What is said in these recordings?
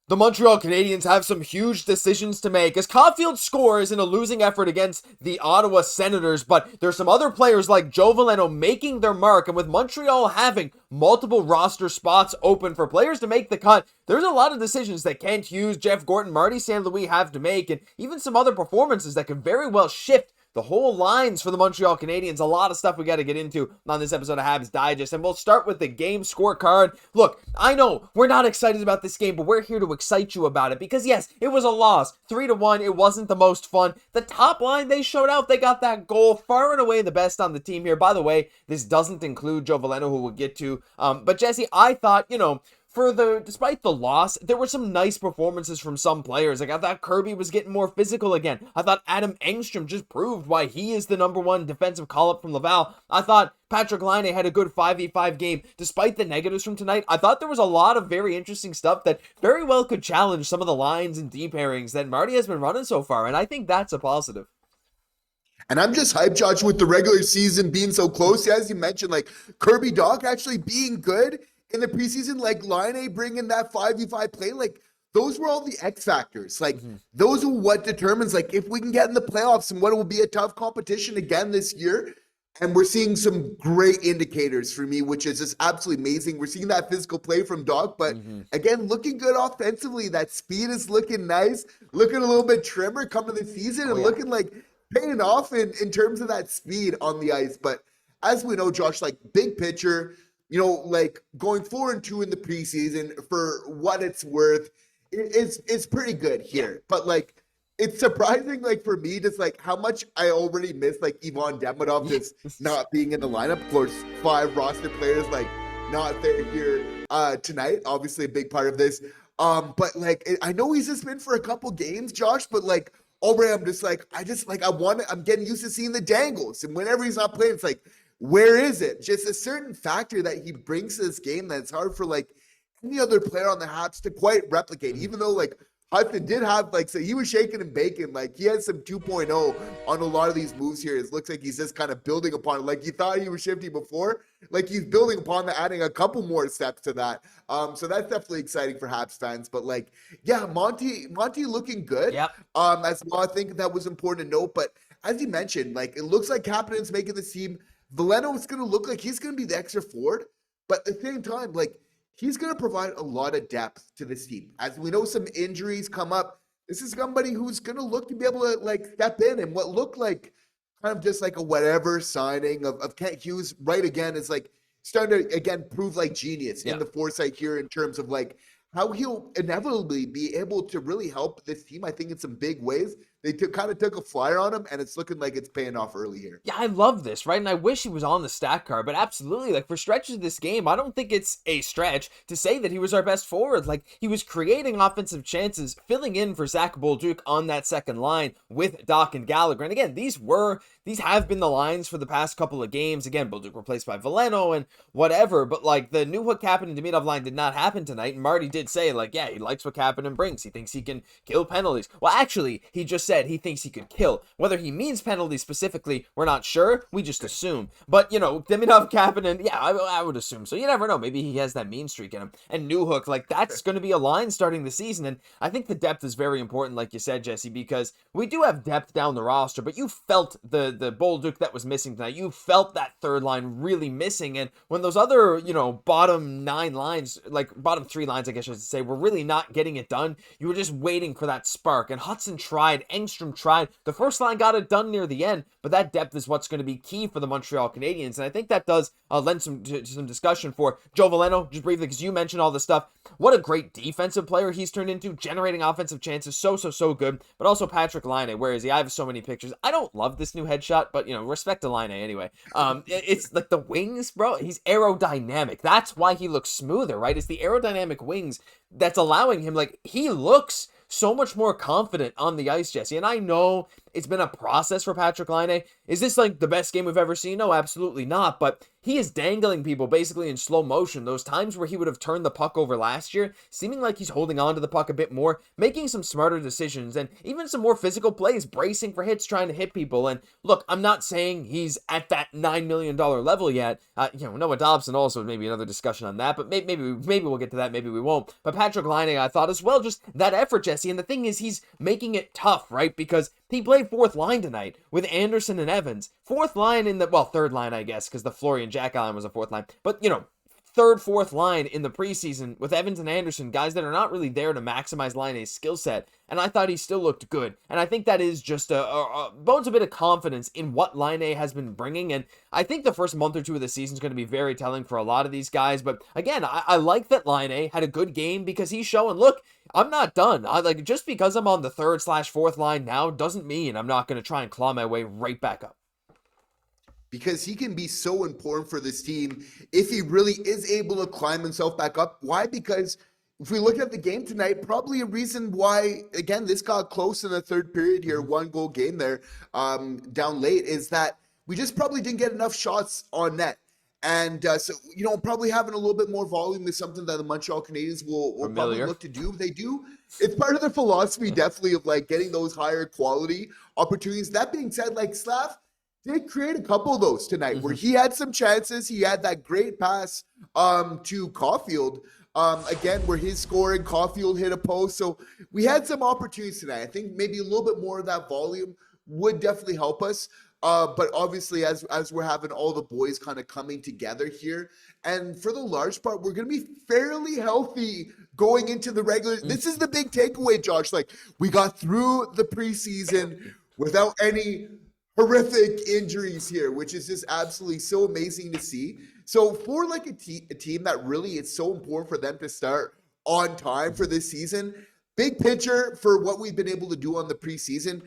The Montreal Canadiens have some huge decisions to make as Caufield scores in a losing effort against the Ottawa Senators, but there's some other players like Joe Veleno making their mark, and with Montreal having multiple roster spots open for players to make the cut, there's a lot of decisions that Kent Hughes, Jeff Gorton, Marty St. Louis have to make, and even some other performances that can very well shift the whole lines for the Montreal Canadiens. A lot of stuff we got to get into on this episode of Habs Digest, and we'll start with the game scorecard. Look, I know we're not excited about this game, but we're here to excite you about it because, yes, it was a loss. 3-1. It wasn't the most fun. The top line, they showed out. They got that goal. Far and away the best on the team here. By the way, this doesn't include Joe Veleno, who we'll get to. But Jesse, I thought, despite the loss, there were some nice performances from some players. Like, I thought Kirby was getting more physical again. I thought Adam Engstrom just proved why he is the number one defensive call-up from Laval. I thought Patrik Laine had a good 5v5 game. Despite the negatives from tonight, I thought there was a lot of very interesting stuff that very well could challenge some of the lines and deep pairings that Marty has been running so far, and I think that's a positive. And I'm just hyped, Josh, with the regular season being so close. As you mentioned, like Kirby Dach actually being good in the preseason, like Laine bringing that 5v5 play, like those were all the X factors. Like those are what determines like if we can get in the playoffs and what will be a tough competition again this year. And we're seeing some great indicators for me, which is just absolutely amazing. We're seeing that physical play from Dach, but again, looking good offensively. That speed is looking nice, looking a little bit trimmer coming the season and looking like paying off in terms of that speed on the ice. But as we know, Josh, like big picture, like going 4-2 in the preseason for what it's worth, it's pretty good here. But like, it's surprising, like for me, just like how much I already miss like Ivan Demidov just not being in the lineup. Of course, 5 roster players like not there here tonight. Obviously, a big part of this. But like, I know he's just been for a couple games, Josh. But like already, I'm getting used to seeing the dangles, and whenever he's not playing, it's like, where is it? Just a certain factor that he brings to this game that's hard for like any other player on the Habs to quite replicate. Even though like Hutson did have so he was shaking and baking. Like he had some 2.0 on a lot of these moves here. It looks like he's just kind of building upon it. Like you thought he was shifty before, like he's building upon that, adding a couple more steps to that. So that's definitely exciting for Habs fans. But like, yeah, Monty looking good. Yep. As well, I think that was important to note. But as you mentioned, like it looks like Kapanen making this team. Veleno is going to look like he's going to be the extra forward, but at the same time, like he's going to provide a lot of depth to this team. As we know, some injuries come up. This is somebody who's going to look to be able to like step in, and what looked like kind of just like a whatever signing of Kent Hughes right again is like starting to again prove like genius in the foresight here in terms of like how he'll inevitably be able to really help this team. I think in some big ways. They kind of took a flyer on him, and it's looking like it's paying off early here. Yeah, I love this, right? And I wish he was on the stat card, but absolutely, like, for stretches of this game, I don't think it's a stretch to say that he was our best forward. Like, he was creating offensive chances, filling in for Zach Bolduc on that second line with Dach and Gallagher. And again, these have been the lines for the past couple of games. Again, Bolduc replaced by Veleno and whatever, but, like, the Newhook, Kapanen, and Demidov line did not happen tonight, and Marty did say, like, yeah, he likes what Kapanen brings. He thinks he can kill penalties. Well, actually, he just said he thinks he could kill. Whether he means penalties specifically, we're not sure. We just assume. But, Demidov, Kapanen, yeah, I would assume so. You never know. Maybe he has that mean streak in him. And Newhook, like, that's going to be a line starting the season. And I think the depth is very important, like you said, Jesse, because we do have depth down the roster, but you felt the Bolduc that was missing tonight. You felt that third line really missing. And when those other, bottom 9 lines, like bottom 3 lines, I guess I should say, were really not getting it done, you were just waiting for that spark. And Hutson tried, Engstrom tried. The first line got it done near the end, but that depth is what's going to be key for the Montreal Canadiens, and I think that does lend some discussion for Joe Veleno, just briefly, because you mentioned all this stuff. What a great defensive player he's turned into, generating offensive chances, so good, but also Patrik Laine, where is he? I have so many pictures. I don't love this new headshot, but, respect to Laine anyway. It's like the wings, bro, he's aerodynamic. That's why he looks smoother, right? It's the aerodynamic wings that's allowing him, like, he looks so much more confident on the ice, Jesse. And I know It's been a process for Patrik Laine. Is this like the best game we've ever seen? No, absolutely not. But he is dangling people basically in slow motion. Those times where he would have turned the puck over last year, seeming like he's holding on to the puck a bit more, making some smarter decisions, and even some more physical plays, bracing for hits, trying to hit people. And look, I'm not saying he's at that $9 million level yet. Noah Dobson also, maybe another discussion on that, but maybe we'll get to that, maybe we won't. But Patrik Laine, I thought as well, just that effort, Jesse. And the thing is, he's making it tough, right? Because he played fourth line tonight with Anderson and Evans. Fourth line third line, I guess, because the Fleury and Xhekaj line was a fourth line. But, third, fourth line in the preseason with Evans and Anderson, guys that are not really there to maximize Laine's skill set. And I thought he still looked good. And I think that is just bodes a bit of confidence in what Laine has been bringing. And I think the first month or two of the season is going to be very telling for a lot of these guys. But again, I like that Laine had a good game because he's showing, look, I'm not done. Just because I'm on the third/fourth line now doesn't mean I'm not going to try and claw my way right back up. Because he can be so important for this team if he really is able to climb himself back up. Why? Because if we look at the game tonight, probably a reason why, again, this got close in the third period here, 1-goal game there, down late, is that we just probably didn't get enough shots on net. And so, probably having a little bit more volume is something that the Montreal Canadiens will probably look to do. They do. It's part of their philosophy, definitely, of like getting those higher quality opportunities. That being said, like Slav did create a couple of those tonight where he had some chances. He had that great pass to Caufield, again, where his scoring, Caufield hit a post. So we had some opportunities tonight. I think maybe a little bit more of that volume would definitely help us. But obviously, as we're having all the boys kind of coming together here, and for the large part, we're going to be fairly healthy going into the regular. This is the big takeaway, Josh. Like, we got through the preseason without any horrific injuries here, which is just absolutely so amazing to see. So for like a team that really, it's so important for them to start on time for this season. Big picture for what we've been able to do on the preseason.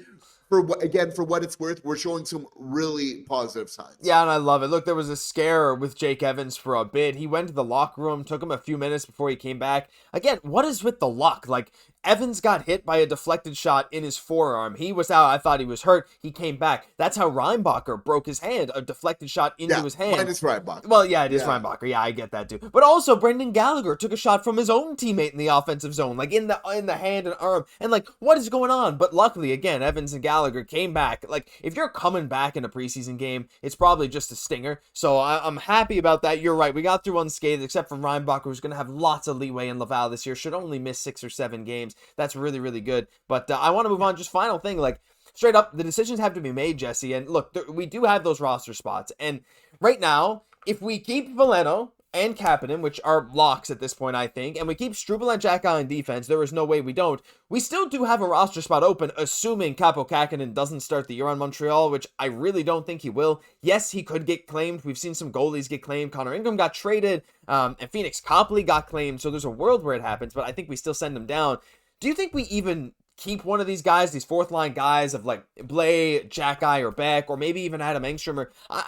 For what it's worth, we're showing some really positive signs. Yeah, and I love it. Look, there was a scare with Jake Evans for a bit. He went to the locker room, took him a few minutes before he came back. Again, what is with the luck? Like, Evans got hit by a deflected shot in his forearm. He was out. I thought he was hurt. He came back. That's how Reinbacher broke his hand, a deflected shot into his hand. Minus Reinbacher. Well, yeah, it is Reinbacher. Yeah, I get that too. But also, Brendan Gallagher took a shot from his own teammate in the offensive zone, like in the hand and arm. And like, what is going on? But luckily, again, Evans and Gallagher came back. Like, if you're coming back in a preseason game, it's probably just a stinger. So I'm happy about that. You're right. We got through unscathed, except for Reinbacher, who's going to have lots of leeway in Laval this year. Should only miss 6 or 7 games. That's really, really good. But I want to move on. Just final thing, like, straight up, the decisions have to be made, Jesse. And look, we do have those roster spots. And right now, if we keep Veleno and Kapanen, which are locks at this point, I think, and we keep Struble and Xhekaj in defense, there is no way we don't. We still do have a roster spot open, assuming Kaapo Kähkönen doesn't start the year on Montreal, which I really don't think he will. Yes, he could get claimed. We've seen some goalies get claimed. Connor Ingram got traded, and Phoenix Copley got claimed, so there's a world where it happens, but I think we still send him down. Do you think we even keep one of these guys, these fourth line guys of like Blais, Xhekaj, or Beck, or maybe even Adam Engstrom?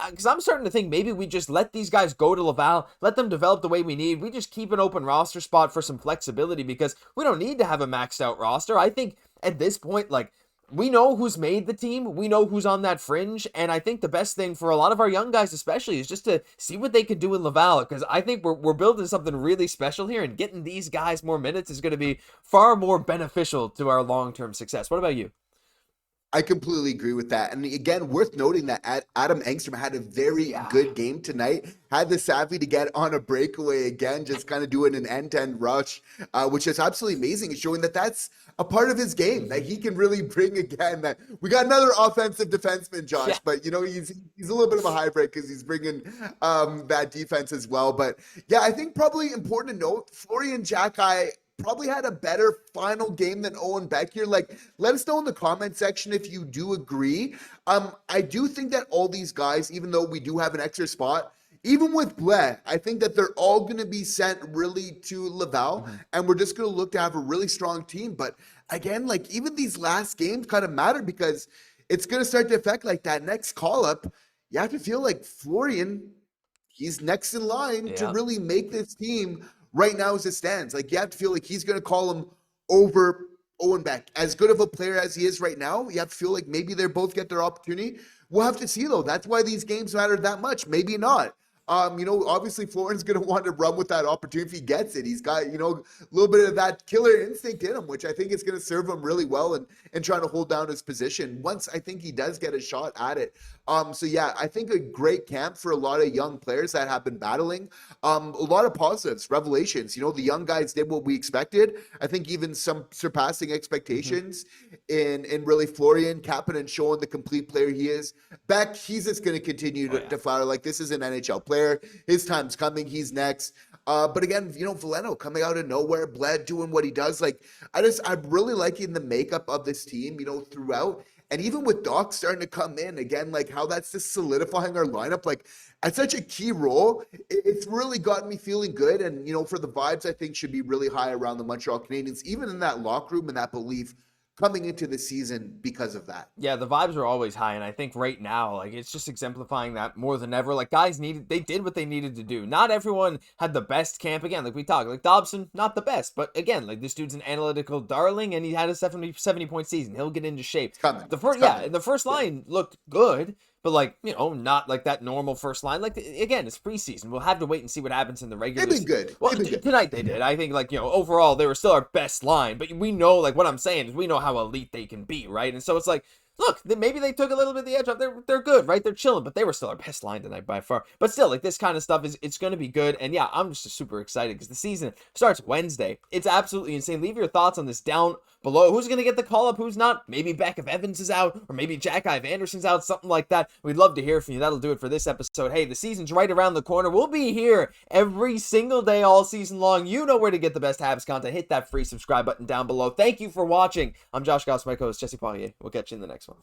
Because I'm starting to think maybe we just let these guys go to Laval, let them develop the way we need. We just keep an open roster spot for some flexibility because we don't need to have a maxed out roster. I think at this point, like, we know who's made the team. We know who's on that fringe. And I think the best thing for a lot of our young guys especially is just to see what they can do in Laval. Because I think we're building something really special here. And getting these guys more minutes is going to be far more beneficial to our long-term success. What about you? I completely agree with that. And again, worth noting that Adam Engstrom had a very good game tonight. Had the savvy to get on a breakaway again, just kind of doing an end-to-end rush, which is absolutely amazing. It's showing that that's a part of his game that he can really bring again. That we got another offensive defenseman, Josh, but you know he's a little bit of a hybrid because he's bringing that defense as well. But yeah, I think probably important to note, Fleury and Xhekaj probably had a better final game than Owen Beck here. Like, let us know in the comment section if you do agree. I do think that all these guys, even though we do have an extra spot, even with Blais, I think that they're all going to be sent really to Laval, and we're just going to look to have a really strong team. But again, like, even these last games kind of matter because it's going to start to affect like that next call-up. You have to feel like Florian, he's next in line to really make this team right now as it stands. Like, you have to feel like he's going to call him over Owen Beck, as good of a player as he is right now, you have to feel like maybe they both get their opportunity. We'll have to see though. That's why these games matter that much. Maybe not. Obviously Florin's going to want to run with that opportunity if he gets it. He's got, a little bit of that killer instinct in him, which I think is going to serve him really well and trying to hold down his position once I think he does get a shot at it. So yeah, I think a great camp for a lot of young players that have been battling. A lot of positives, revelations. The young guys did what we expected. I think even some surpassing expectations in really Florian, Kapanen and showing the complete player he is. Beck, he's just going to continue to flower. Like, this is an NHL player. His time's coming. He's next. But again, Veleno coming out of nowhere, Bled doing what he does. Like, I'm really liking the makeup of this team, throughout. And even with Dach starting to come in again, like how that's just solidifying our lineup, like at such a key role, it's really gotten me feeling good. And, for the vibes, I think should be really high around the Montreal Canadiens, even in that locker room and that belief coming into the season because of that. Yeah, the vibes are always high, and I think right now, like, it's just exemplifying that more than ever. Like, guys they did what they needed to do. Not everyone had the best camp. Again, like we talked, like Dobson, not the best, but again, like, this dude's an analytical darling, and he had a 70 point season. He'll get into shape. The first line looked good, but like, not like that normal first line. Like, again, it's preseason. We'll have to wait and see what happens in the regular season. They've been good. Well, tonight they did. I think, like, overall, they were still our best line. But we know, like, what I'm saying is we know how elite they can be, right? And so it's like, look, maybe they took a little bit of the edge off. They're good, right? They're chilling, but they were still our best line tonight by far. But still, like, this kind of stuff it's going to be good. And yeah, I'm just super excited because the season starts Wednesday. It's absolutely insane. Leave your thoughts on this down below. Who's going to get the call up? Who's not? Maybe Beck if Evans is out, or maybe Xhekaj if Anderson's out, something like that. We'd love to hear from you. That'll do it for this episode. Hey, the season's right around the corner. We'll be here every single day all season long. You know where to get the best Habs content. Hit that free subscribe button down below. Thank you for watching. I'm Josh Gosse, my co-host Jesse Poirier. We'll catch you in the next one.